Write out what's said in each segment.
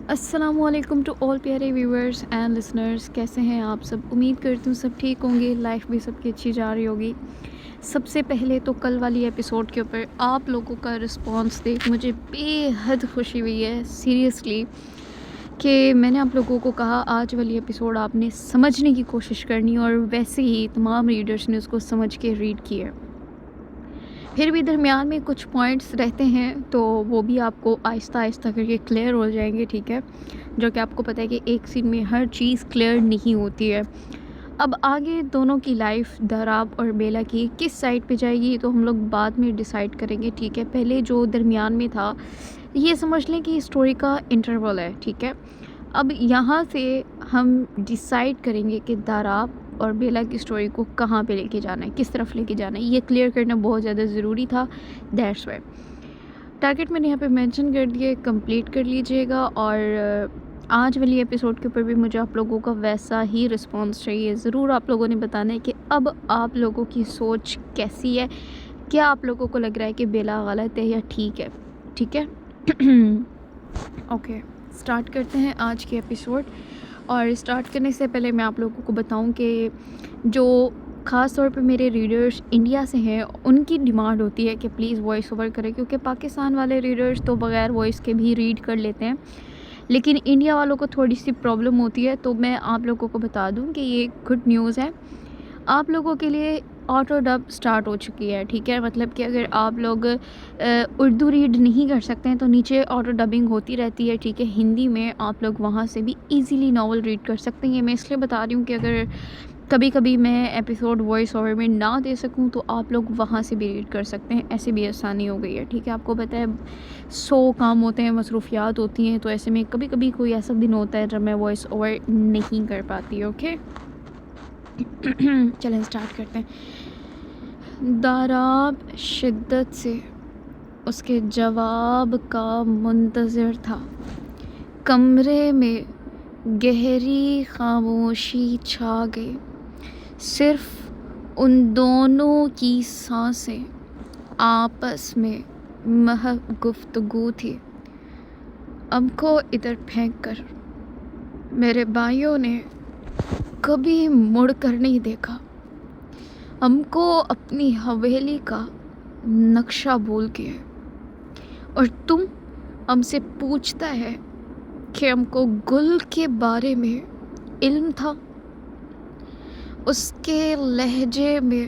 السلام علیکم to all پیارے ویورز اینڈ لسنرز، کیسے ہیں آپ سب؟ امید کرتی ہوں سب ٹھیک ہوں گے، لائف بھی سب کی اچھی جا رہی ہوگی۔ سب سے پہلے تو کل والی ایپیسوڈ کے اوپر آپ لوگوں کا رسپانس دیکھ مجھے بے حد خوشی ہوئی ہے سیریسلی، کہ میں نے آپ لوگوں کو کہا آج والی ایپیسوڈ آپ نے سمجھنے کی کوشش کرنی، اور ویسے ہی تمام ریڈرز نے اس کو سمجھ کے ریڈ کیا۔ پھر بھی درمیان میں کچھ پوائنٹس رہتے ہیں تو وہ بھی آپ کو آہستہ آہستہ کر کے کلیئر ہو جائیں گے، ٹھیک ہے؟ جو کہ آپ کو پتہ ہے کہ ایک سین میں ہر چیز کلیئر نہیں ہوتی ہے۔ اب آگے دونوں کی لائف دھراب اور بیلا کی کس سائڈ پہ جائے گی تو ہم لوگ بعد میں ڈیسائیڈ کریں گے، ٹھیک ہے؟ پہلے جو درمیان میں تھا یہ سمجھ لیں کہ اسٹوری کا انٹرول ہے، ٹھیک ہے؟ اب یہاں سے ہم ڈیسائیڈ کریں گے کہ دھراب اور بیلا کی سٹوری کو کہاں پہ لے کے جانا ہے، کس طرف لے کے جانا ہے، یہ کلیئر کرنا بہت زیادہ ضروری تھا۔ دیٹس وائی ٹارگیٹ میں نے یہاں پہ مینشن کر دیے، کمپلیٹ کر لیجئے گا۔ اور آج والی ایپیسوڈ کے اوپر بھی مجھے آپ لوگوں کا ویسا ہی رسپانس چاہیے، ضرور آپ لوگوں نے بتانا ہے کہ اب آپ لوگوں کی سوچ کیسی ہے، کیا آپ لوگوں کو لگ رہا ہے کہ بیلا غلط ہے یا ٹھیک ہے، ٹھیک ہے؟ اوکے، سٹارٹ کرتے ہیں آج کی ایپیسوڈ۔ اور سٹارٹ کرنے سے پہلے میں آپ لوگوں کو بتاؤں کہ جو خاص طور پہ میرے ریڈرز انڈیا سے ہیں ان کی ڈیمانڈ ہوتی ہے کہ پلیز وائس اوور کریں، کیونکہ پاکستان والے ریڈرز تو بغیر وائس کے بھی ریڈ کر لیتے ہیں، لیکن انڈیا والوں کو تھوڑی سی پرابلم ہوتی ہے۔ تو میں آپ لوگوں کو بتا دوں کہ یہ گڈ نیوز ہے آپ لوگوں کے لیے، آٹو ڈب سٹارٹ ہو چکی ہے، ٹھیک ہے؟ مطلب کہ اگر آپ لوگ اردو ریڈ نہیں کر سکتے ہیں تو نیچے آٹو ڈبنگ ہوتی رہتی ہے، ٹھیک ہے؟ ہندی میں آپ لوگ وہاں سے بھی ایزیلی ناول ریڈ کر سکتے ہیں۔ یہ میں اس لیے بتا رہی ہوں کہ اگر کبھی کبھی میں ایپیسوڈ وائس اوور میں نہ دے سکوں تو آپ لوگ وہاں سے بھی ریڈ کر سکتے ہیں، ایسے بھی آسانی ہو گئی ہے، ٹھیک ہے؟ آپ کو پتہ ہے 100 کام ہوتے ہیں، مصروفیات ہوتی ہیں، تو ایسے میں کبھی کبھی کوئی ایسا دن ہوتا ہے جب میں وائس اوور نہیں کر پاتی، اوکے؟ چلیں سٹارٹ کرتے ہیں۔ دھراب شدت سے اس کے جواب کا منتظر تھا۔ کمرے میں گہری خاموشی چھا گئی، صرف ان دونوں کی سانسیں آپس میں محض گفتگو تھی۔ ام کو ادھر پھینک کر میرے بھائیوں نے کبھی مڑ کر نہیں دیکھا۔ ام کو اپنی حویلی کا نقشہ بھول گیا، اور تم ام سے پوچھتا ہے کہ ام کو گل کے بارے میں علم تھا۔ اس کے لہجے میں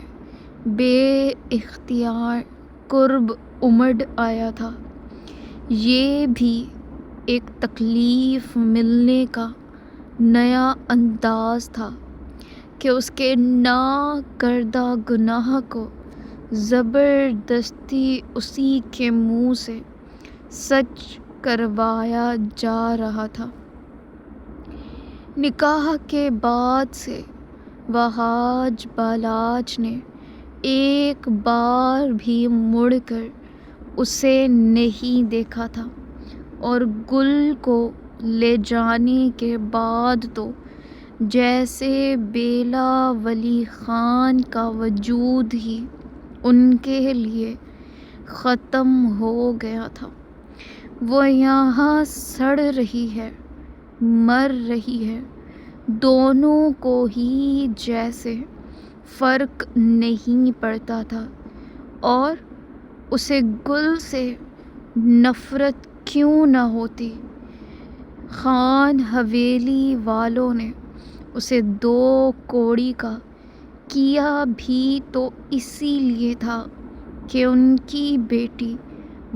بے اختیار قرب امڑ آیا تھا۔ یہ بھی ایک تکلیف ملنے کا نیا انداز تھا کہ اس کے نہ کردہ گناہ کو زبردستی اسی کے منہ سے سچ کروایا جا رہا تھا۔ نکاح کے بعد سے وہاج بالاج نے ایک بار بھی مڑ کر اسے نہیں دیکھا تھا، اور گل کو لے جانے کے بعد تو جیسے بیلا ولی خان کا وجود ہی ان کے لیے ختم ہو گیا تھا۔ وہ یہاں سڑ رہی ہے، مر رہی ہے، دونوں کو ہی جیسے فرق نہیں پڑتا تھا، اور اسے گل سے نفرت کیوں نہ ہوتی۔ خان حویلی والوں نے اسے 2 کوڑی کا کیا بھی تو اسی لیے تھا کہ ان کی بیٹی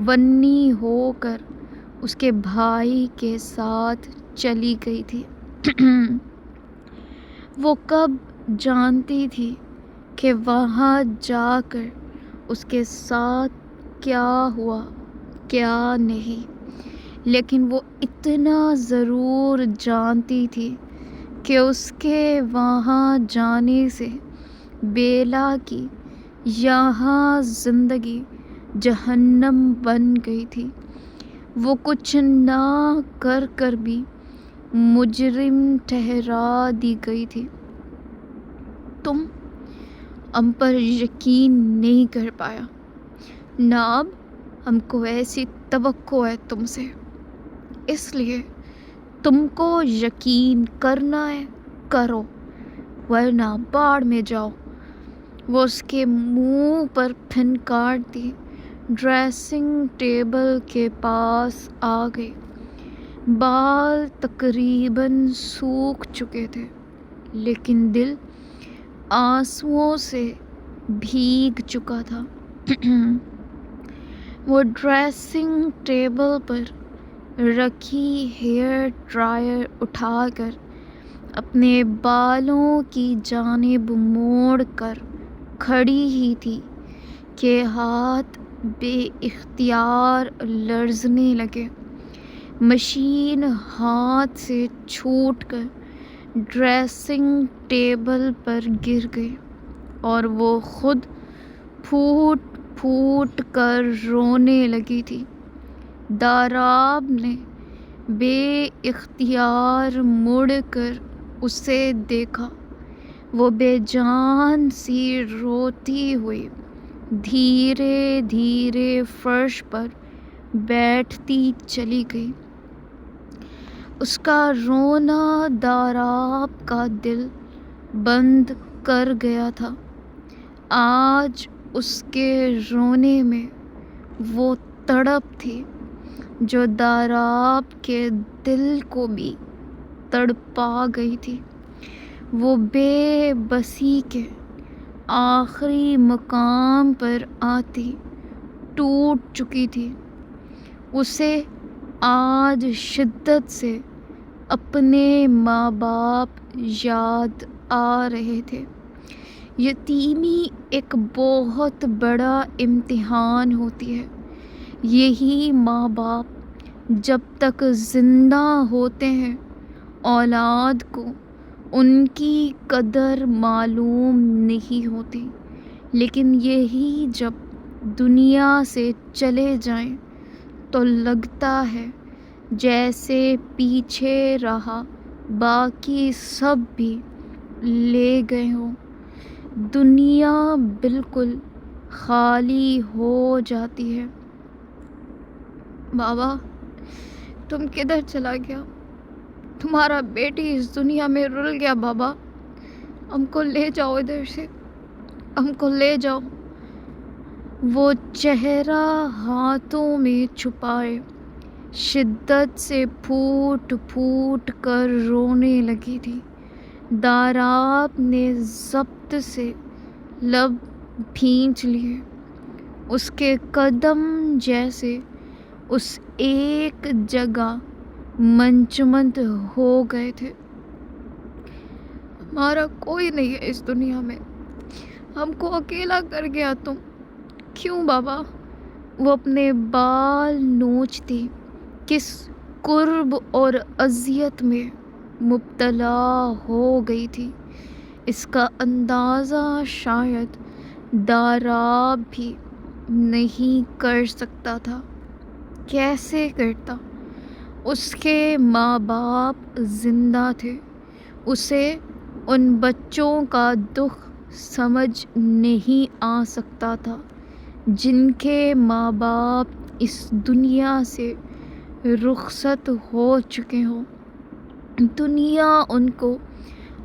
ونی ہو کر اس کے بھائی کے ساتھ چلی گئی تھی۔ وہ کب جانتی تھی کہ وہاں جا کر اس کے ساتھ کیا ہوا کیا نہیں، لیکن وہ اتنا ضرور جانتی تھی کہ اس کے وہاں جانے سے بیلا کی یہاں زندگی جہنم بن گئی تھی۔ وہ کچھ نہ کر کر بھی مجرم ٹھہرا دی گئی تھی۔ تم ہم پر یقین نہیں کر پایا، نہ اب ہم کو ایسی توقع ہے تم سے، اس لیے تم کو یقین کرنا ہے کرو ورنہ باڑ میں جاؤ۔ وہ اس کے منہ پر پھنکار دی ڈریسنگ ٹیبل کے پاس آ گئی۔ بال تقریباً سوکھ چکے تھے لیکن دل آنسوؤں سے بھیگ چکا تھا۔ وہ ڈریسنگ ٹیبل پر رکھی ہیئر ڈرائر اٹھا کر اپنے بالوں کی جانب موڑ کر کھڑی ہی تھی کہ ہاتھ بے اختیار لرزنے لگے۔ مشین ہاتھ سے چھوٹ کر ڈریسنگ ٹیبل پر گر گئی اور وہ خود پھوٹ پھوٹ کر رونے لگی تھی۔ داراب نے بے اختیار مڑ کر اسے دیکھا۔ وہ بے جان سی روتی ہوئی دھیرے دھیرے فرش پر بیٹھتی چلی گئی۔ اس کا رونا داراب کا دل بند کر گیا تھا۔ آج اس کے رونے میں وہ تڑپ تھی جو داراب کے دل کو بھی تڑپا گئی تھی۔ وہ بے بسی کے آخری مقام پر آتی ٹوٹ چکی تھی۔ اسے آج شدت سے اپنے ماں باپ یاد آ رہے تھے۔ یتیمی ایک بہت بڑا امتحان ہوتی ہے۔ یہی ماں باپ جب تک زندہ ہوتے ہیں اولاد کو ان کی قدر معلوم نہیں ہوتی، لیکن یہی جب دنیا سے چلے جائیں تو لگتا ہے جیسے پیچھے رہا باقی سب بھی لے گئے ہوں۔ دنیا بالکل خالی ہو جاتی ہے۔ بابا تم کدھر چلا گیا؟ تمہارا بیٹی اس دنیا میں رل گیا بابا، ہم کو لے جاؤ ادھر سے، ہم کو لے جاؤ۔ وہ چہرہ ہاتھوں میں چھپائے شدت سے پھوٹ پھوٹ کر رونے لگی تھی۔ داراب نے ضبط سے لب بھینچ لیے۔ اس کے قدم جیسے اس ایک جگہ منجمد ہو گئے تھے۔ ہمارا کوئی نہیں ہے اس دنیا میں، ہم کو اکیلا کر گیا تم، کیوں بابا؟ وہ اپنے بال نوچتی کس کرب اور اذیت میں مبتلا ہو گئی تھی، اس کا اندازہ شاید داراب بھی نہیں کر سکتا تھا۔ کیسے کرتا؟ اس کے ماں باپ زندہ تھے، اسے ان بچوں کا دکھ سمجھ نہیں آ سکتا تھا جن کے ماں باپ اس دنیا سے رخصت ہو چکے ہوں۔ دنیا ان کو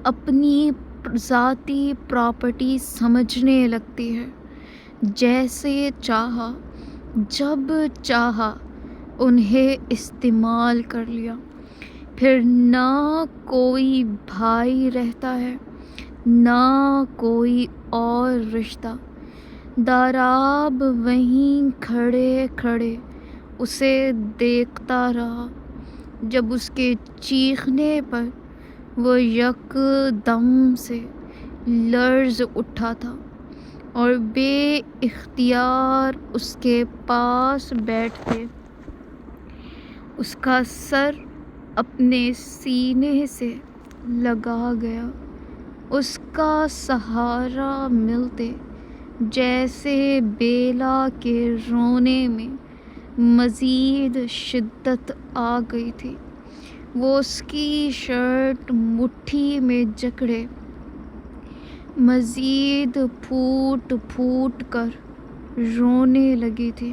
اپنی ذاتی پراپرٹی سمجھنے لگتی ہے، جیسے چاہا جب چاہا انہیں استعمال کر لیا۔ پھر نہ کوئی بھائی رہتا ہے نہ کوئی اور رشتہ۔ داراب وہیں کھڑے کھڑے اسے دیکھتا رہا جب اس کے چیخنے پر وہ یک دم سے لرز اٹھا تھا اور بے اختیار اس کے پاس بیٹھ کے اس کا سر اپنے سینے سے لگا گیا۔ اس کا سہارا ملتے جیسے بیلا کے رونے میں مزید شدت آ گئی تھی۔ وہ اس کی شرٹ مٹھی میں جکڑے مزید پھوٹ پھوٹ کر رونے لگی تھی۔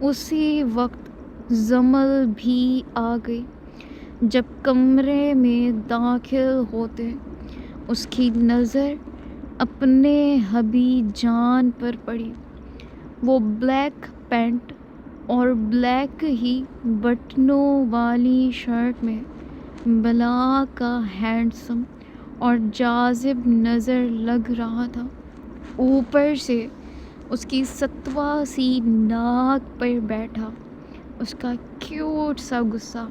اسی وقت زمل بھی آ گئی۔ جب کمرے میں داخل ہوتے اس کی نظر اپنے حبی جان پر پڑی۔ وہ بلیک پینٹ اور بلیک ہی بٹنوں والی شرٹ میں بلا کا ہینڈسم اور جاذب نظر لگ رہا تھا۔ اوپر سے اس کی ستوا سی ناک پر بیٹھا اس کا کیوٹ سا غصہ۔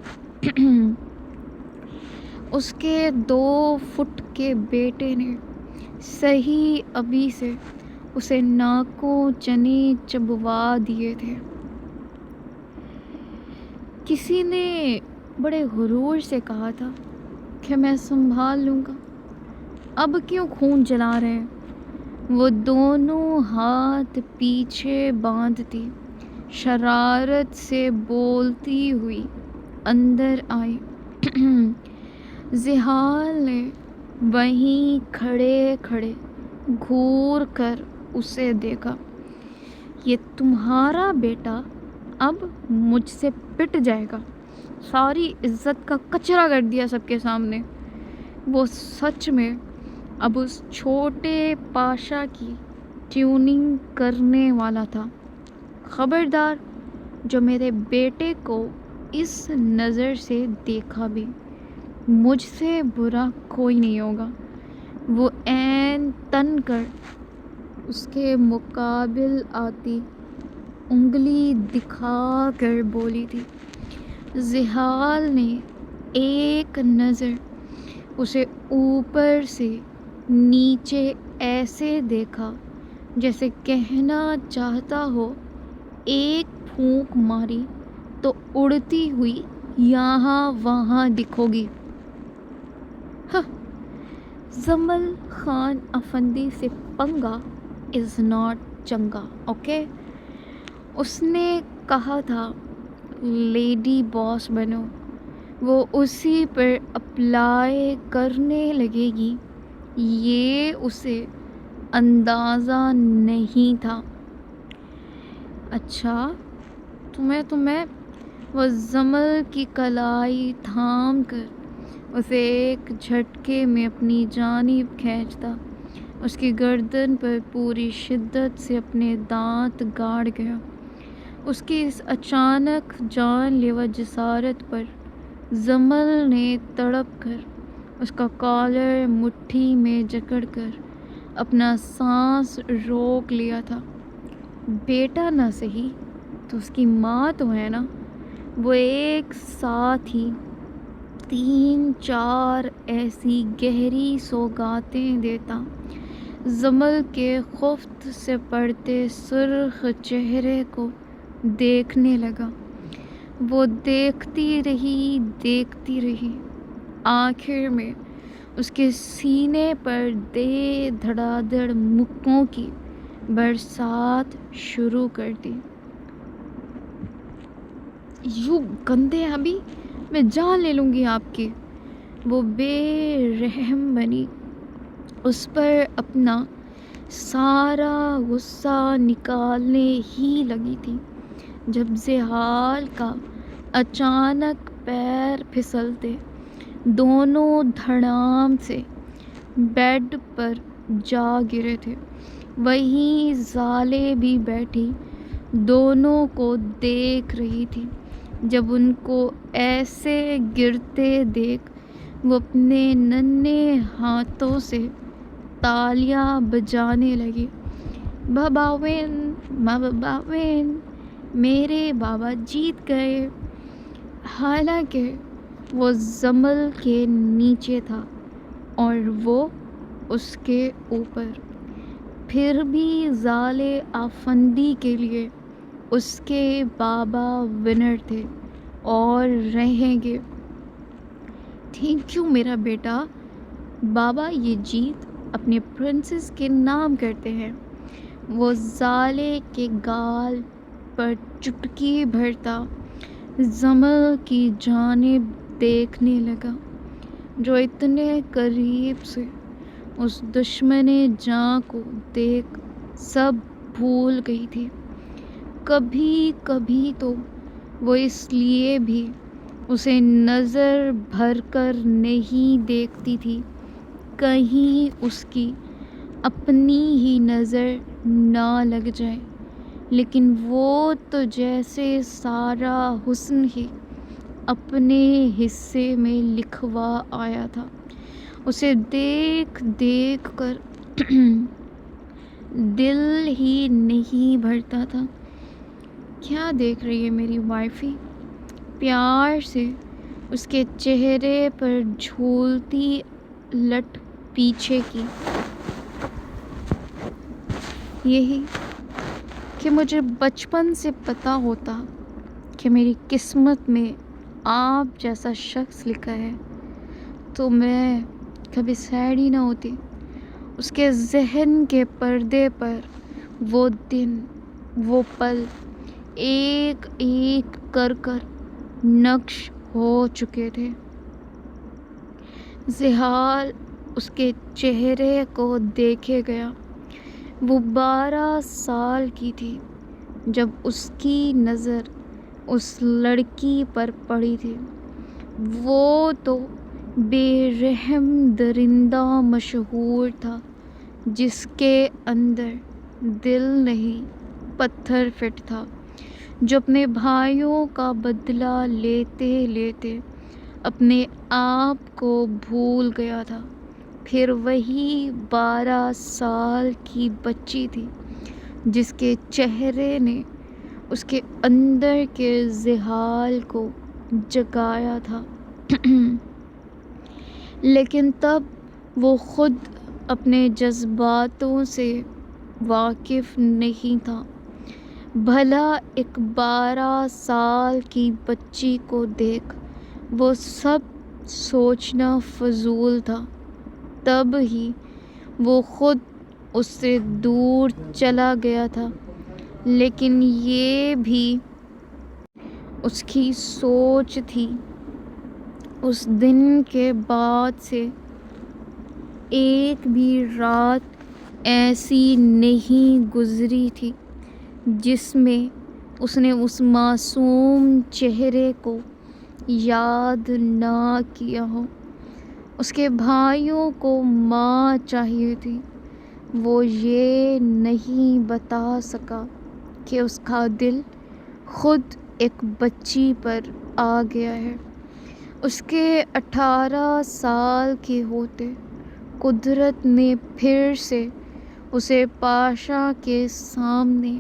اس کے 2 فٹ کے بیٹے نے صحیح ابھی سے اسے ناکوں چنے چبوا دیے تھے۔ کسی نے بڑے غرور سے کہا تھا کہ میں سنبھال لوں گا، اب کیوں خون جلا رہے ہیں؟ وہ دونوں ہاتھ پیچھے باندھتی شرارت سے بولتی ہوئی اندر آئی۔ زحال نے وہیں کھڑے کھڑے گھور کر اسے دیکھا۔ یہ تمہارا بیٹا اب مجھ سے پٹ جائے گا، ساری عزت کا کچرا کر دیا سب کے سامنے۔ وہ سچ میں اب اس چھوٹے پاشا کی ٹیوننگ کرنے والا تھا۔ خبردار، جو میرے بیٹے کو اس نظر سے دیکھا بھی، مجھ سے برا کوئی نہیں ہوگا۔ وہ عین تن کر اس کے مقابل آتی انگلی دکھا کر بولی تھی۔ زحال نے ایک نظر اسے اوپر سے نیچے ایسے دیکھا جیسے کہنا چاہتا ہو ایک پھونک ماری تو اڑتی ہوئی یہاں وہاں دکھو گی۔ زمل خان افندی سے پنگا از ناٹ چنگا، اوکے؟ اس نے کہا تھا لیڈی باس بنو، وہ اسی پر اپلائی کرنے لگے گی، یہ اسے اندازہ نہیں تھا۔ اچھا تمہیں وہ زمل کی کلائی تھام کر اسے ایک جھٹکے میں اپنی جانب کھینچتا اس کی گردن پر پوری شدت سے اپنے دانت گاڑ گیا۔ اس کی اس اچانک جان لیوا جسارت پر زمل نے تڑپ کر اس کا کالر مٹھی میں جکڑ کر اپنا سانس روک لیا تھا۔ بیٹا نہ سہی تو اس کی ماں تو ہے نا۔ وہ ایک ساتھ ہی 3-4 ایسی گہری سوگاتیں دیتا زمل کے خفت سے پڑتے سرخ چہرے کو دیکھنے لگا۔ وہ دیکھتی رہی، آخر میں اس کے سینے پر دے دھڑا مکوں کی برسات شروع کر دی۔ یوں گندے ابھی میں جان لے لوں گی آپ کی۔ وہ بے رحم بنی اس پر اپنا سارا غصہ نکالنے ہی لگی تھی جب زحال کا اچانک پیر پھسلتے دونوں دھڑام سے بیڈ پر جا گرے تھے۔ وہیں زالے بھی بیٹھی دونوں کو دیکھ رہی تھی۔ جب ان کو ایسے گرتے دیکھ وہ اپنے ننھے ہاتھوں سے تالیاں بجانے لگی۔ باباوین، میرے بابا جیت گئے۔ حالانکہ وہ زمل کے نیچے تھا اور وہ اس کے اوپر، پھر بھی زالے افندی کے لیے اس کے بابا ونر تھے اور رہیں گے۔ تھینک یو میرا بیٹا۔ بابا یہ جیت اپنے پرنسس کے نام کرتے ہیں۔ وہ زالے کے گال پر چٹکی بھرتا زمل کی جانب دیکھنے لگا جو اتنے قریب سے اس دشمن جاں کو دیکھ سب بھول گئی تھی۔ کبھی کبھی تو وہ اس لیے بھی اسے نظر بھر کر نہیں دیکھتی تھی کہیں اس کی اپنی ہی نظر نہ لگ جائے، لیکن وہ تو جیسے سارا حسن ہی اپنے حصے میں لکھوا آیا تھا۔ اسے دیکھ دیکھ کر دل ہی نہیں بھرتا تھا۔ کیا دیکھ رہی ہے میری وائفی؟ پیار سے اس کے چہرے پر جھولتی لٹ پیچھے کی۔ یہی کہ مجھے بچپن سے پتا ہوتا کہ میری قسمت میں آپ جیسا شخص لکھا ہے تو میں کبھی سیڈ ہی نہ ہوتی۔ اس کے ذہن کے پردے پر وہ دن، وہ پل ایک ایک کر نقش ہو چکے تھے۔ ذہال اس کے چہرے کو دیکھے گیا۔ وہ 12 سال کی تھی جب اس کی نظر اس لڑکی پر پڑی تھی۔ وہ تو بے رحم درندہ مشہور تھا جس کے اندر دل نہیں پتھر فٹ تھا، جو اپنے بھائیوں کا بدلہ لیتے لیتے اپنے آپ کو بھول گیا تھا۔ پھر وہی 12 سال کی بچی تھی جس کے چہرے نے اس کے اندر کے ذہال کو جگایا تھا، لیکن تب وہ خود اپنے جذباتوں سے واقف نہیں تھا۔ بھلا ایک 12 سال کی بچی کو دیکھ وہ سب سوچنا فضول تھا۔ تب ہی وہ خود اس سے دور چلا گیا تھا، لیکن یہ بھی اس کی سوچ تھی۔ اس دن کے بعد سے ایک بھی رات ایسی نہیں گزری تھی جس میں اس نے اس معصوم چہرے کو یاد نہ کیا ہو۔ اس کے بھائیوں کو ماں چاہیے تھی، وہ یہ نہیں بتا سکا کہ اس کا دل خود ایک بچی پر آ گیا ہے۔ اس کے 18 سال کے ہوتے قدرت نے پھر سے اسے پاشا کے سامنے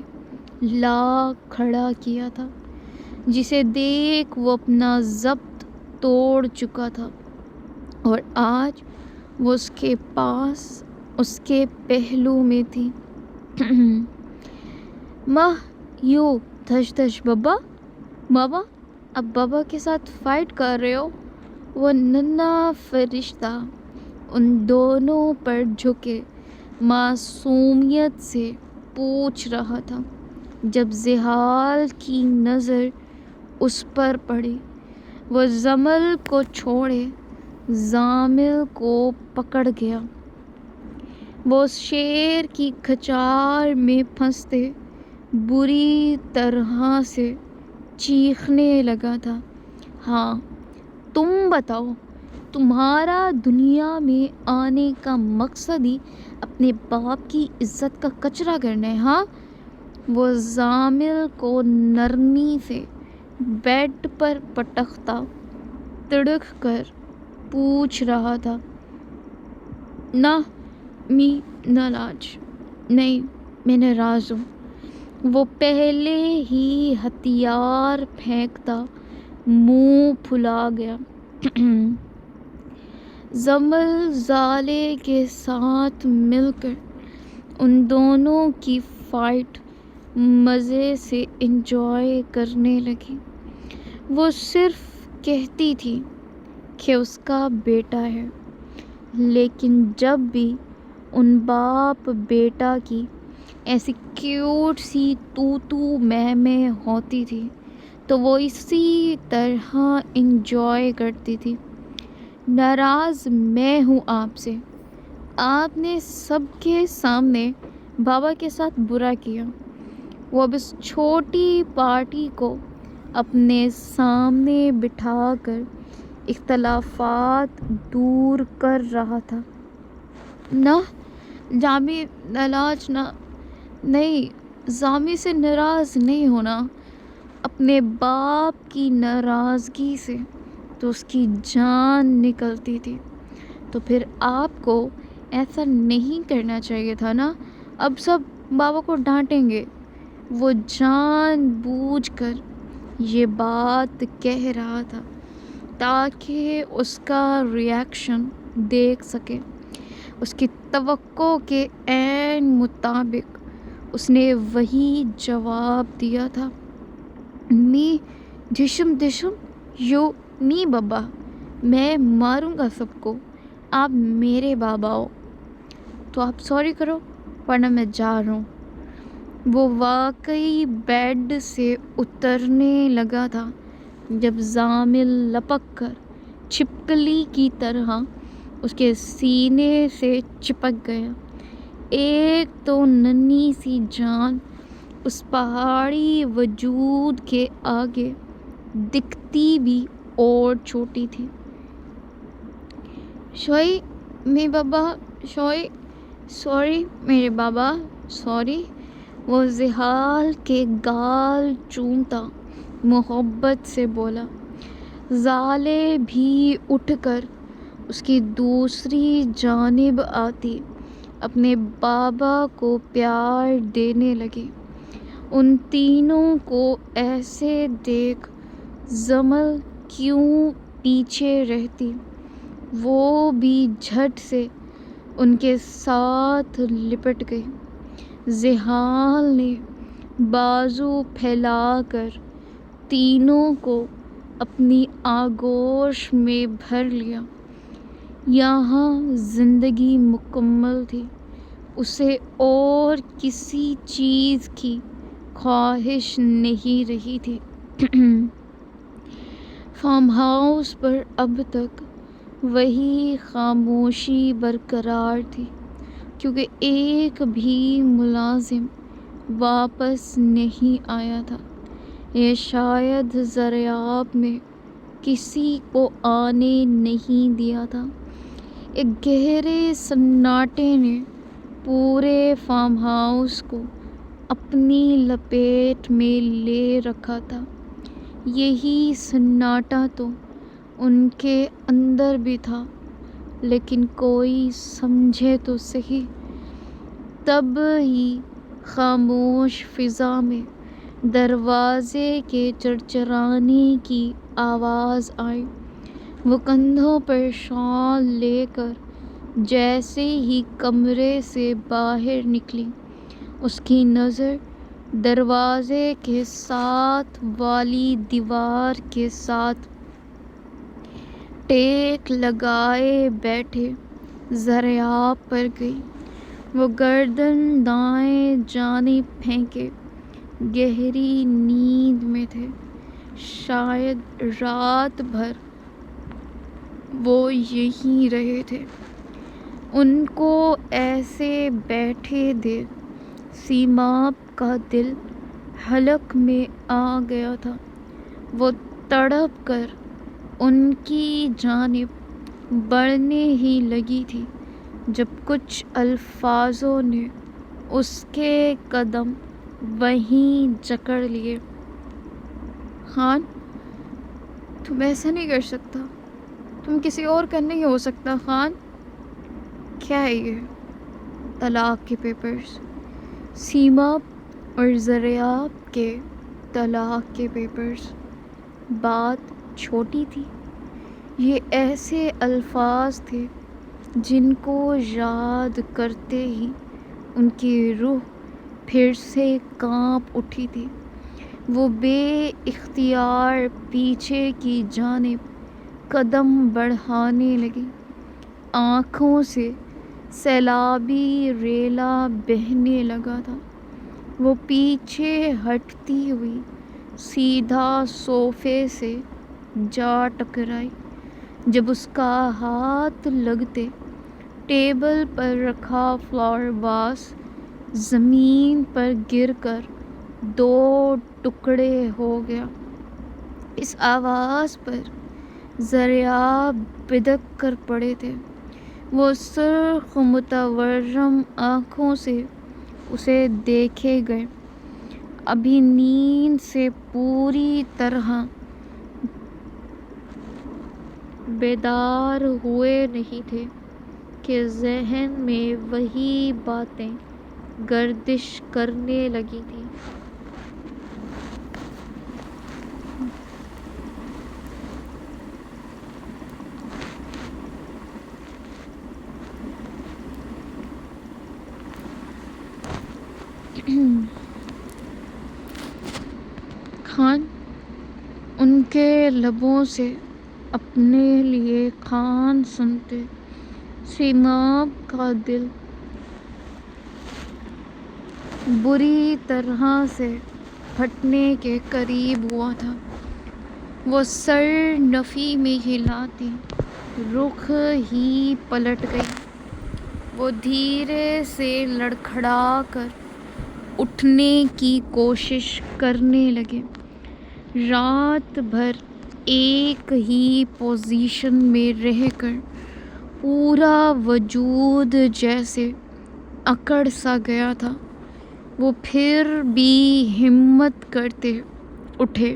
لا کھڑا کیا تھا، جسے دیکھ وہ اپنا ضبط توڑ چکا تھا، اور آج وہ اس کے پاس اس کے پہلو میں تھی۔ ماں یوں دھش دھش بابا ماما، اب بابا کے ساتھ فائٹ کر رہے ہو؟ وہ ننھا فرشتہ ان دونوں پر جھکے معصومیت سے پوچھ رہا تھا۔ جب ذہال کی نظر اس پر پڑی، وہ زمل کو چھوڑے زامل کو پکڑ گیا۔ وہ اس شیر کی کھچار میں پھنستے بری طرح سے چیخنے لگا تھا۔ ہاں تم بتاؤ، تمہارا دنیا میں آنے کا مقصد ہی اپنے باپ کی عزت کا کچرا کرنا ہے؟ ہاں؟ وہ زامل کو نرمی سے بیڈ پر پٹکتا تڑک کر پوچھ رہا تھا۔ نہ می ناراض نہیں، میں ناراض ہوں۔ وہ پہلے ہی ہتھیار پھینکتا منہ پھلا گیا۔ زمل زالے کے ساتھ مل کر ان دونوں کی فائٹ مزے سے انجوائے کرنے لگی۔ وہ صرف کہتی تھی کہ اس کا بیٹا ہے، لیکن جب بھی ان باپ بیٹا کی ایسی کیوٹ سی تو میں ہوتی تھی تو وہ اسی طرح انجوائے کرتی تھی۔ ناراض میں ہوں آپ سے، آپ نے سب کے سامنے بابا کے ساتھ برا کیا، وہ اب اس چھوٹی پارٹی کو اپنے سامنے بٹھا کر اختلافات دور کر رہا تھا۔ نہ جامی ناراض نہ نہیں زامی سے ناراض نہیں ہونا، اپنے باپ کی ناراضگی سے تو اس کی جان نکلتی تھی۔ تو پھر آپ کو ایسا نہیں کرنا چاہیے تھا نا۔ اب سب بابا کو ڈانٹیں گے۔ وہ جان بوجھ کر یہ بات کہہ رہا تھا تاکہ اس کا ریاکشن دیکھ سکے۔ اس کی توقع کے عین مطابق اس نے وہی جواب دیا تھا۔ می دشم دشم یو می بابا، میں ماروں گا سب کو، آپ میرے بابا ہو تو آپ سوری کرو ورنہ میں جا رہا ہوں۔ وہ واقعی بیڈ سے اترنے لگا تھا جب زامل لپک کر چھپکلی کی طرح اس کے سینے سے چپک گیا۔ ایک تو ننھی سی جان اس پہاڑی وجود کے آگے دکھتی بھی اور چھوٹی تھی۔ شوئی می بابا، شوئی سوری میرے بابا سوری۔ وہ زحال کے گال چومتا محبت سے بولا۔ زالے بھی اٹھ کر اس کی دوسری جانب آتی اپنے بابا کو پیار دینے لگی۔ ان تینوں کو ایسے دیکھ زمل کیوں پیچھے رہتی، وہ بھی جھٹ سے ان کے ساتھ لپٹ گئی۔ زحال نے بازو پھیلا کر تینوں کو اپنی آغوش میں بھر لیا۔ یہاں زندگی مکمل تھی، اسے اور کسی چیز کی خواہش نہیں رہی تھی۔ فارم ہاؤس پر اب تک وہی خاموشی برقرار تھی کیونکہ ایک بھی ملازم واپس نہیں آیا تھا، یا شاید زریاب نے کسی کو آنے نہیں دیا تھا۔ ایک گہرے سناٹے نے پورے فارم ہاؤس کو اپنی لپیٹ میں لے رکھا تھا۔ یہی سناٹا تو ان کے اندر بھی تھا، لیکن کوئی سمجھے تو صحیح۔ تب ہی خاموش فضا میں دروازے کے چرچرانے کی آواز آئی۔ وہ کندھوں پر شال لے کر جیسے ہی کمرے سے باہر نکلی، اس کی نظر دروازے کے ساتھ والی دیوار کے ساتھ ٹیک لگائے بیٹھے زریاب پر گئی۔ وہ گردن دائیں جانب پھینکے گہری نیند میں تھے۔ شاید رات بھر وہ یہیں رہے تھے۔ ان کو ایسے بیٹھے دیکھ سیماب کا دل حلق میں آ گیا تھا۔ وہ تڑپ کر ان کی جانب بڑھنے ہی لگی تھی جب کچھ الفاظوں نے اس کے قدم وہیں جکڑ لیے۔ خان، تم ایسا نہیں کر سکتا، تم کسی اور کا نہیں ہو سکتا خان۔ کیا ہے یہ؟ طلاق کے پیپرز، سیماب اور زریاب کے طلاق کے پیپرز۔ بات چھوٹی تھی، یہ ایسے الفاظ تھے جن کو یاد کرتے ہی ان کی روح پھر سے کانپ اٹھی تھی۔ وہ بے اختیار پیچھے کی جانب قدم بڑھانے لگی۔ آنکھوں سے سیلابی ریلا بہنے لگا تھا۔ وہ پیچھے ہٹتی ہوئی سیدھا صوفے سے جا ٹکرائی جب اس کا ہاتھ لگتے ٹیبل پر رکھا فلاور واس زمین پر گر کر دو ٹکڑے ہو گیا۔ اس آواز پر ذریعہ بدک کر پڑے تھے۔ وہ سرخ متورم آنکھوں سے اسے دیکھے گئے، ابھی نیند سے پوری طرح بیدار ہوئے نہیں تھے کہ ذہن میں وہی باتیں گردش کرنے لگی تھیں۔ خان ان کے لبوں سے اپنے لیے خان سنتے سیماب کا دل بری طرح سے پھٹنے کے قریب ہوا تھا۔ وہ سر نفی میں ہلاتی، رخ ہی پلٹ گئی۔ وہ دھیرے سے لڑکھڑا کر اٹھنے کی کوشش کرنے لگے۔ رات بھر ایک ہی پوزیشن میں رہ کر پورا وجود جیسے اکڑ سا گیا تھا۔ وہ پھر بھی ہمت کرتے اٹھے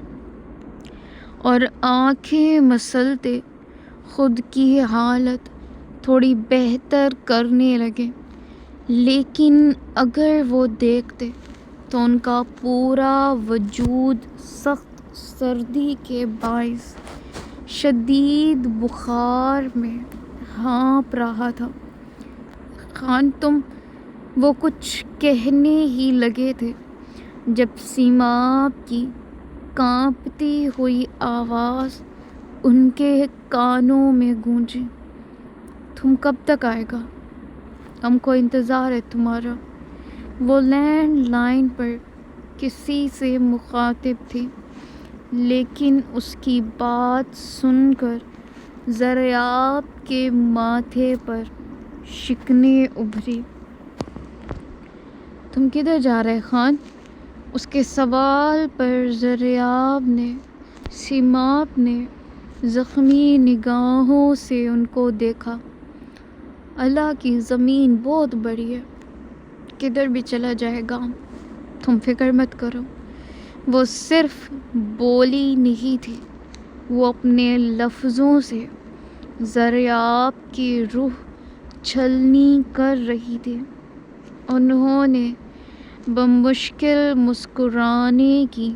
اور آنکھیں مسلتے خود کی حالت تھوڑی بہتر کرنے لگے، لیکن اگر وہ دیکھتے تو ان کا پورا وجود سخت سردی کے باعث شدید بخار میں ہانپ رہا تھا۔ خان تم، وہ کچھ کہنے ہی لگے تھے جب سیماب کی کانپتی ہوئی آواز ان کے کانوں میں گونجی، تم کب تک آئے گا؟ ہم کو انتظار ہے تمہارا۔ وہ لینڈ لائن پر کسی سے مخاطب تھی، لیکن اس کی بات سن کر ذریعہ کے ماتھے پر شکنیں ابھری۔ تم کدھر جا رہے خان؟ اس کے سوال پر ذریعہ نے سیماب نے زخمی نگاہوں سے ان کو دیکھا۔ اللہ کی زمین بہت بڑی ہے، کدھر بھی چلا جائے گا، تم فکر مت کرو۔ وہ صرف بولی نہیں تھی، وہ اپنے لفظوں سے ذریعہ کی روح چھلنی کر رہی تھی۔ انہوں نے بمشکل مسکرانے کی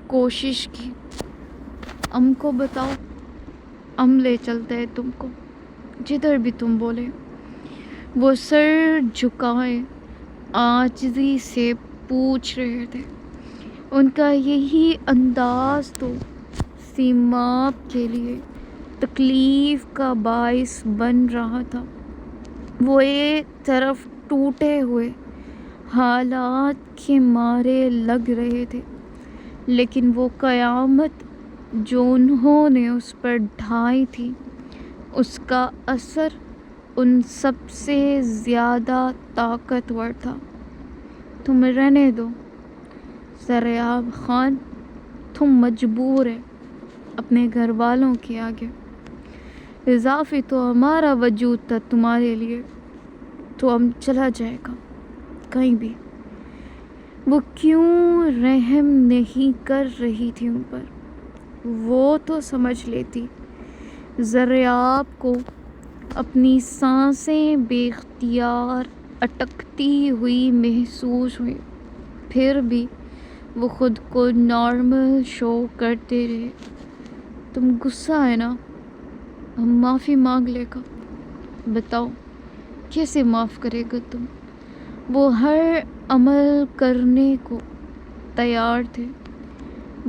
کوشش کی۔ ہم کو بتاؤ، ہم لے چلتے ہیں تم کو جدھر بھی تم بولے۔ وہ سر جھکائے عاجزی سے پوچھ رہے تھے۔ ان کا یہی انداز تو سیماب کے لیے تکلیف کا باعث بن رہا تھا۔ وہ ایک طرف ٹوٹے ہوئے حالات کے مارے لگ رہے تھے، لیکن وہ قیامت جو انہوں نے اس پر ڈھائی تھی، اس کا اثر ان سب سے زیادہ طاقتور تھا۔ تم رہنے دو ذریعہ خان، تم مجبور ہے اپنے گھر والوں کے آگے، اضافی تو ہمارا وجود تھا تمہارے لیے، تو ہم چلا جائے گا کہیں بھی۔ وہ کیوں رحم نہیں کر رہی تھی ان پر؟ وہ تو سمجھ لیتی۔ ذریعہ کو اپنی سانسیں بے اختیار اٹکتی ہوئی محسوس ہوئی، پھر بھی وہ خود کو نارمل شو کرتے رہے۔ تم غصہ ہے نا؟ ہم معافی مانگ لے گا۔ بتاؤ کیسے معاف کرے گا تم؟ وہ ہر عمل کرنے کو تیار تھے۔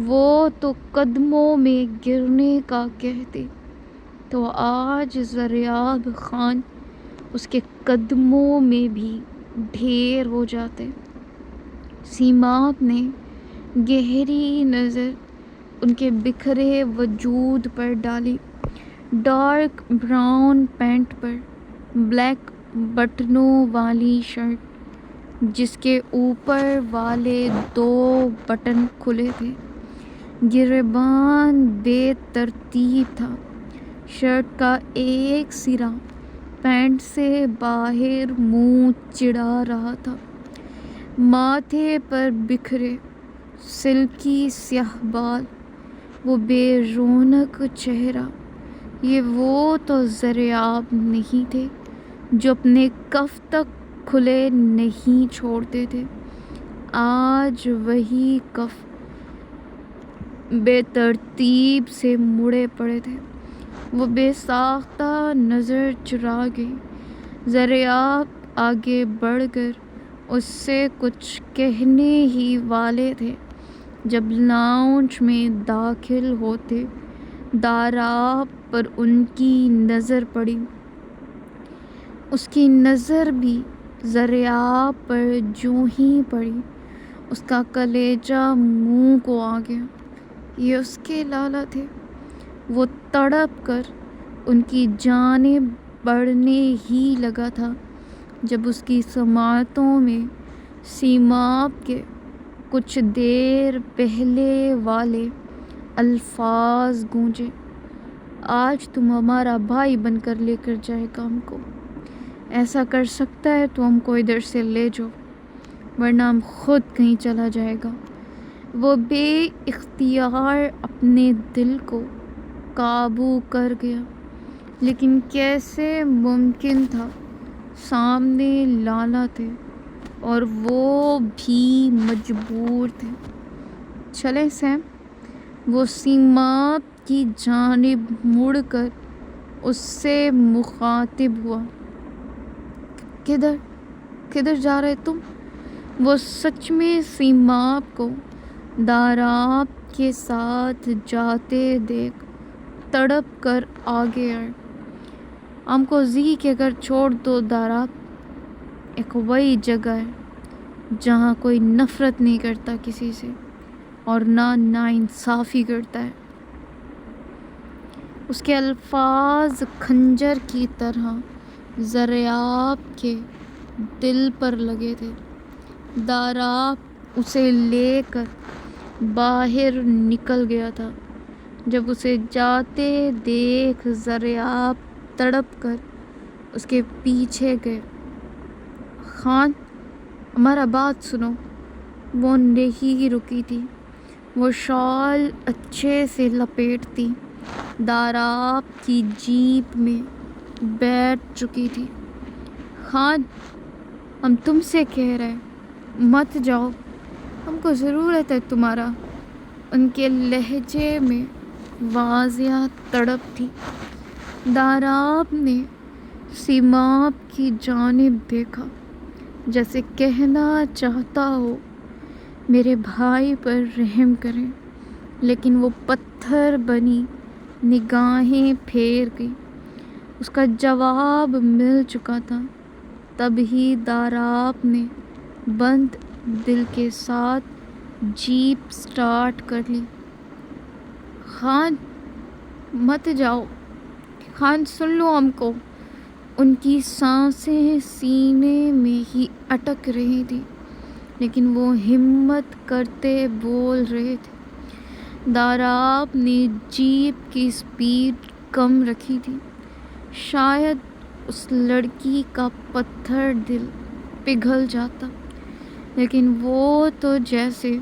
وہ تو قدموں میں گرنے کا کہتے تو آج ذریعہ خان اس کے قدموں میں بھی ڈھیر ہو جاتے۔ سیماب نے گہری نظر ان کے بکھرے وجود پر ڈالی۔ ڈارک براؤن پینٹ پر بلیک بٹنوں والی شرٹ، جس کے اوپر والے 2 بٹن کھلے تھے۔ گریبان بے ترتیب تھا، شرٹ کا ایک سرا پینٹ سے باہر منہ چڑھا رہا تھا، ماتھے پر بکھرے سلکی سیاہ بال، وہ بے رونق چہرہ۔ یہ وہ تو ضریاب نہیں تھے جو اپنے کف تک کھلے نہیں چھوڑتے تھے۔ آج وہی کف بے ترتیب سے مڑے پڑے تھے۔ وہ بے ساختہ نظر چرا گئی۔ ضریاب آگے بڑھ کر اس سے کچھ کہنے ہی والے تھے جب لاؤنج میں داخل ہوتے داراب پر ان کی نظر پڑی۔ اس کی نظر بھی ضریاب پر جوں ہی پڑی، اس کا کلیجہ منہ کو آ گیا۔ یہ اس کے لالا تھے۔ وہ تڑپ کر ان کی جانب بڑھنے ہی لگا تھا جب اس کی سماعتوں میں سیماب کے کچھ دیر پہلے والے الفاظ گونجے، آج تم ہمارا بھائی بن کر لے کر جائے گا ہم کو۔ ایسا کر سکتا ہے تو ہم کو ادھر سے لے جاؤ، ورنہ ہم خود کہیں چلا جائے گا۔ وہ بے اختیار اپنے دل کو قابو کر گیا، لیکن کیسے ممکن تھا؟ سامنے لالا تھے اور وہ بھی مجبور تھے۔ چلیں سیم، وہ سیماب کی جانب مڑ کر اس سے مخاطب ہوا۔ کدھر جا رہے تم؟ وہ سچ میں سیماب کو داراب کے ساتھ جاتے دیکھ تڑپ کر آگے آئے۔ ہم کو زی کے گھر چھوڑ دو داراب، ایک وہی جگہ ہے جہاں کوئی نفرت نہیں کرتا کسی سے اور نہ ناانصافی کرتا ہے۔ اس کے الفاظ خنجر کی طرح ضریاب کے دل پر لگے تھے۔ داراب اسے لے کر باہر نکل گیا تھا۔ جب اسے جاتے دیکھ ضریاب تڑپ کر اس کے پیچھے گئے۔ خان، ہمارا بات سنو۔ وہ نہیں رکی تھی۔ وہ شال اچھے سے لپیٹتی داراب کی جیپ میں بیٹھ چکی تھی۔ خان، ہم تم سے کہہ رہے ہیں مت جاؤ، ہم کو ضرورت ہے تمہارا۔ ان کے لہجے میں واضح تڑپ تھی۔ داراب نے سیماب کی جانب دیکھا، جیسے کہنا چاہتا ہو میرے بھائی پر رحم کریں، لیکن وہ پتھر بنی نگاہیں پھیر گئی۔ اس کا جواب مل چکا تھا۔ تب ہی داراب نے بند دل کے ساتھ جیپ سٹارٹ کر لی۔ خان، مت جاؤ۔ خان، سن لو ہم کو۔ ان کی سانسیں سینے میں ہی اٹک رہی تھی، لیکن وہ ہمت کرتے بول رہے تھے۔ داراب نے جیپ کی سپیڈ کم رکھی تھی۔ شاید اس لڑکی کا پتھر دل پگھل جاتا، لیکن وہ تو جیسے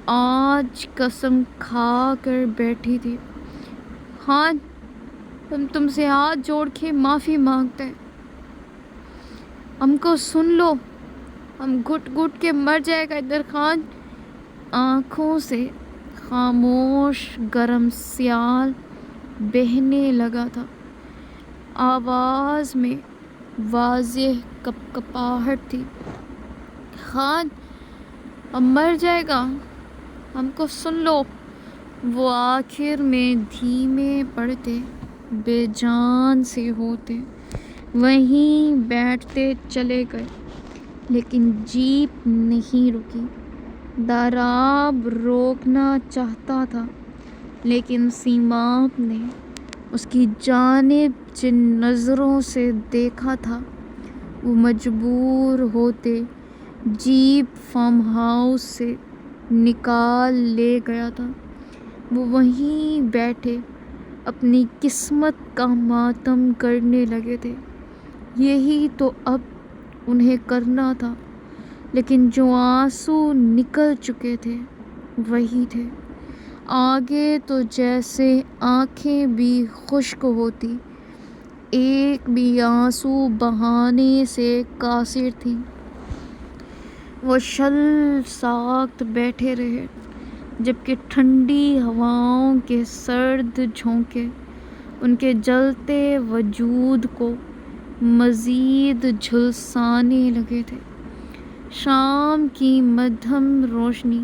آج قسم کھا کر بیٹھی تھی۔ خان، ہم تم سے ہاتھ جوڑ کے معافی مانگتے ہیں، ہم کو سن لو، ہم گھٹ گھٹ کے مر جائے گا ادھر۔ خان آنکھوں سے خاموش گرم سیال بہنے لگا تھا، آواز میں واضح کپکپاہٹ تھی۔ خان، اب مر جائے گا، ہم کو سن لو۔ وہ آخر میں دھیمے پڑتے بے جان سے ہوتے وہیں بیٹھتے چلے گئے، لیکن جیپ نہیں رکی۔ داراب روکنا چاہتا تھا، لیکن سیماب نے اس کی جانب جن نظروں سے دیکھا تھا وہ مجبور ہوتے جیپ فارم ہاؤس سے نکال لے گیا تھا۔ وہ وہیں بیٹھے اپنی قسمت کا ماتم کرنے لگے تھے۔ یہی تو اب انہیں کرنا تھا، لیکن جو آنسو نکل چکے تھے وہی تھے۔ آگے تو جیسے آنکھیں بھی خشک ہوتی، ایک بھی آنسو بہانے سے قاصر تھیں۔ وہ شل ساخت بیٹھے رہے، جبکہ ٹھنڈی ہواؤں کے سرد جھونکے ان کے جلتے وجود کو مزید جھلسانے لگے تھے۔ شام کی مدھم روشنی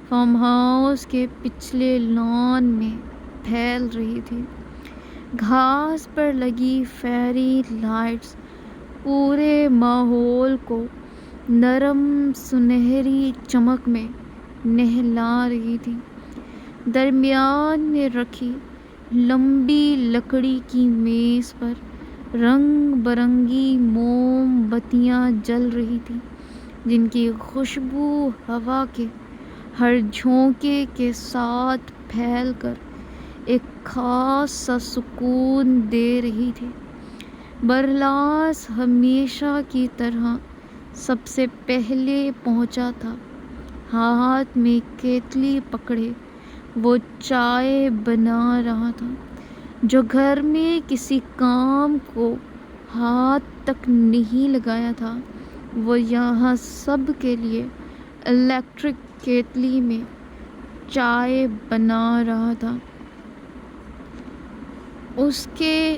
فارم ہاؤس کے پچھلے لان میں پھیل رہی تھی۔ گھاس پر لگی فیری لائٹس پورے ماحول کو نرم سنہری چمک میں نہلا رہی تھی۔ درمیان میں رکھی لمبی لکڑی کی میز پر رنگ برنگی موم بتیاں جل رہی تھیں، جن کی خوشبو ہوا کے ہر جھونکے کے ساتھ پھیل کر ایک خاص سا سکون دے رہی تھی۔ برلاس ہمیشہ کی طرح سب سے پہلے پہنچا تھا۔ ہاتھ میں کیتلی پکڑے وہ چائے بنا رہا تھا۔ جو گھر میں کسی کام کو ہاتھ تک نہیں لگایا تھا، وہ یہاں سب کے لیے الیکٹرک کیتلی میں چائے بنا رہا تھا۔ اس کے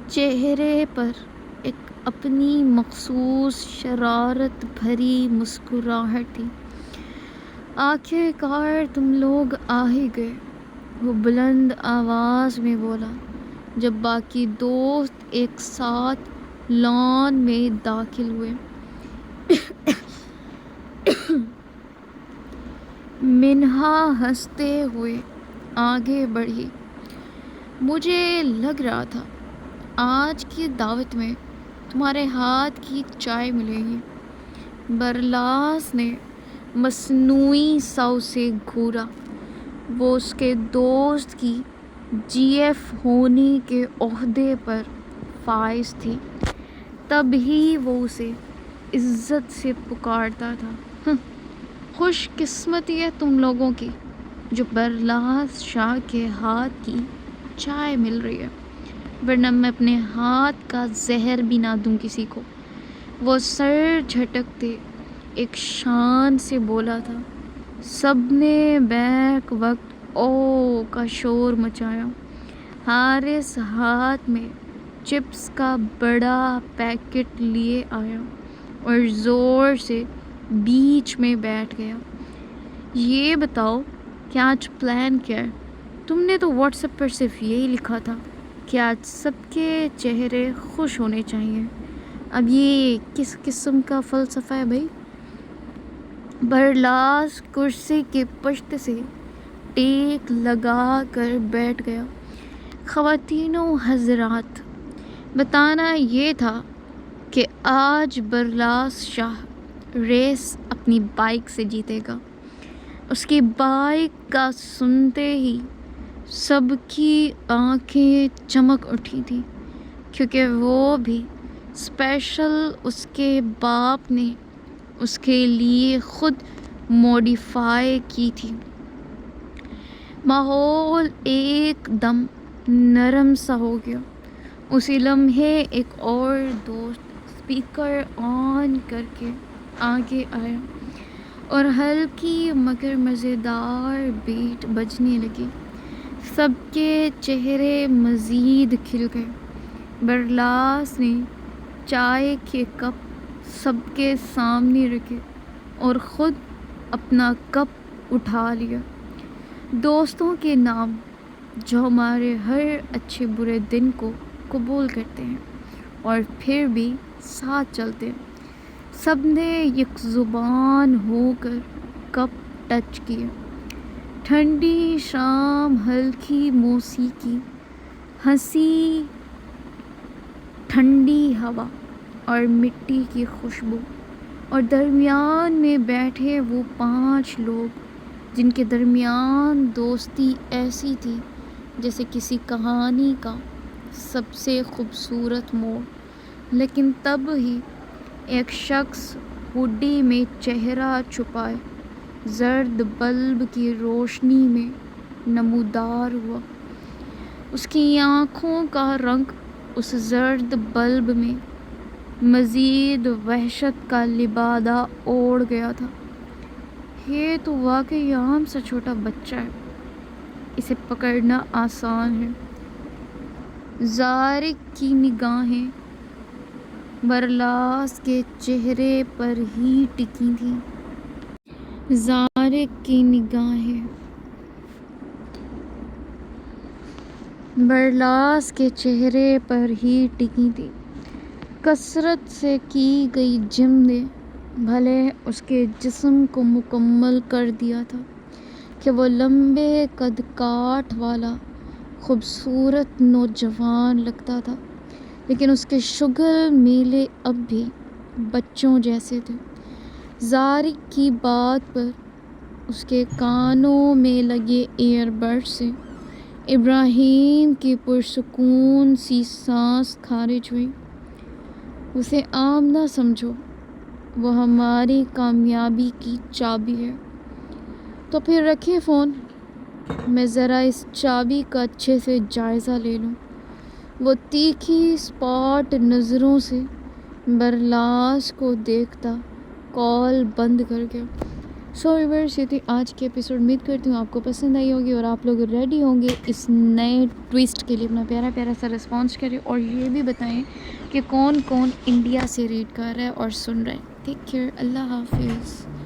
چہرے پر ایک اپنی مخصوص شرارت بھری مسکراہٹ تھی۔ آخر کار تم لوگ آ ہی گئے، وہ بلند آواز میں بولا، جب باقی دوست ایک ساتھ لان میں داخل ہوئے۔ منہا ہنستے ہوئے آگے بڑھی۔ مجھے لگ رہا تھا آج کی دعوت میں تمہارے ہاتھ کی چائے ملے گی۔ برلاس نے مصنوعی سا اسے گھورا۔ وہ اس کے دوست کی جی ایف ہونے کے عہدے پر فائز تھی، تب ہی وہ اسے عزت سے پکارتا تھا۔ خوش قسمتی ہے تم لوگوں کی جو برلاس شاہ کے ہاتھ کی چائے مل رہی ہے، ورنہ میں اپنے ہاتھ کا زہر بھی نہ دوں کسی کو۔ وہ سر جھٹکتے ایک شان سے بولا تھا۔ سب نے بیک وقت او کا شور مچایا۔ حارث ہاتھ میں چپس کا بڑا پیکٹ لیے آیا اور زور سے بیچ میں بیٹھ گیا۔ یہ بتاؤ کہ آج پلان کیا ہے؟ تم نے تو واٹس ایپ پر صرف یہی لکھا تھا کہ آج سب کے چہرے خوش ہونے چاہیے۔ اب یہ کس قسم کا فلسفہ ہے بھائی؟ برلاس کرسی کے پشت سے ٹیک لگا کر بیٹھ گیا۔ خواتین و حضرات، بتانا یہ تھا کہ آج برلاس شاہ ریس اپنی بائک سے جیتے گا۔ اس کی بائک کا سنتے ہی سب کی آنکھیں چمک اٹھی تھیں، کیونکہ وہ بھی اسپیشل اس کے باپ نے اس کے لیے خود موڈیفائی کی تھی۔ ماحول ایک دم نرم سا ہو گیا۔ اسی لمحے ایک اور دوست اسپیکر آن کر کے آگے آیا اور ہلکی مگر مزیدار بیٹ بجنے لگی۔ سب کے چہرے مزید کھل گئے۔ برلاس نے چائے کے کپ سب کے سامنے رکھے اور خود اپنا کپ اٹھا لیا۔ دوستوں کے نام جو ہمارے ہر اچھے برے دن کو قبول کرتے ہیں اور پھر بھی ساتھ چلتے ہیں۔ سب نے یک زبان ہو کر کپ ٹچ کیے۔ ٹھنڈی شام، ہلکی موسیقی، ہنسی، ٹھنڈی ہوا اور مٹی کی خوشبو اور درمیان میں بیٹھے وہ 5 لوگ جن کے درمیان دوستی ایسی تھی جیسے کسی کہانی کا سب سے خوبصورت موڑ۔ لیکن تب ہی ایک شخص ہوڈی میں چہرہ چھپائے زرد بلب کی روشنی میں نمودار ہوا۔ اس کی آنکھوں کا رنگ اس زرد بلب میں مزید وحشت کا لبادہ اوڑھ گیا تھا۔ یہ تو واقعی عام سا چھوٹا بچہ ہے، اسے پکڑنا آسان ہے۔ زارق کی نگاہیں برلاس کے چہرے پر ہی ٹکی تھیں۔ زارق کی نگاہیں برلاس کے چہرے پر ہی ٹکی تھی۔ کثرت سے کی گئی جم نے بھلے اس کے جسم کو مکمل کر دیا تھا کہ وہ لمبے قد کاٹ والا خوبصورت نوجوان لگتا تھا، لیکن اس کے شگل میلے اب بھی بچوں جیسے تھے۔ زارق کی بات پر اس کے کانوں میں لگے ایئر بڈ سے ابراہیم کی پرسکون سی سانس خارج ہوئی۔ اسے عام نہ سمجھو، وہ ہماری کامیابی کی چابی ہے۔ تو پھر رکھیں فون، میں ذرا اس چابی کا اچھے سے جائزہ لے لوں۔ وہ تیکھی اسپاٹ نظروں سے برلاس کو دیکھتا کال بند کر گیا۔ سو ویورس، یہ تھی آج کی ایپیسوڈ۔ امید کرتی ہوں آپ کو پسند آئی ہوگی اور آپ لوگ ریڈی ہوں گے اس نئے ٹویسٹ کے لیے۔ اپنا پیارا پیارا سا رسپانس کریں اور یہ بھی بتائیں کہ کون کون انڈیا سے ریڈ کر رہا ہے اور سن رہا ہے۔ ٹیک کیئر، اللہ حافظ۔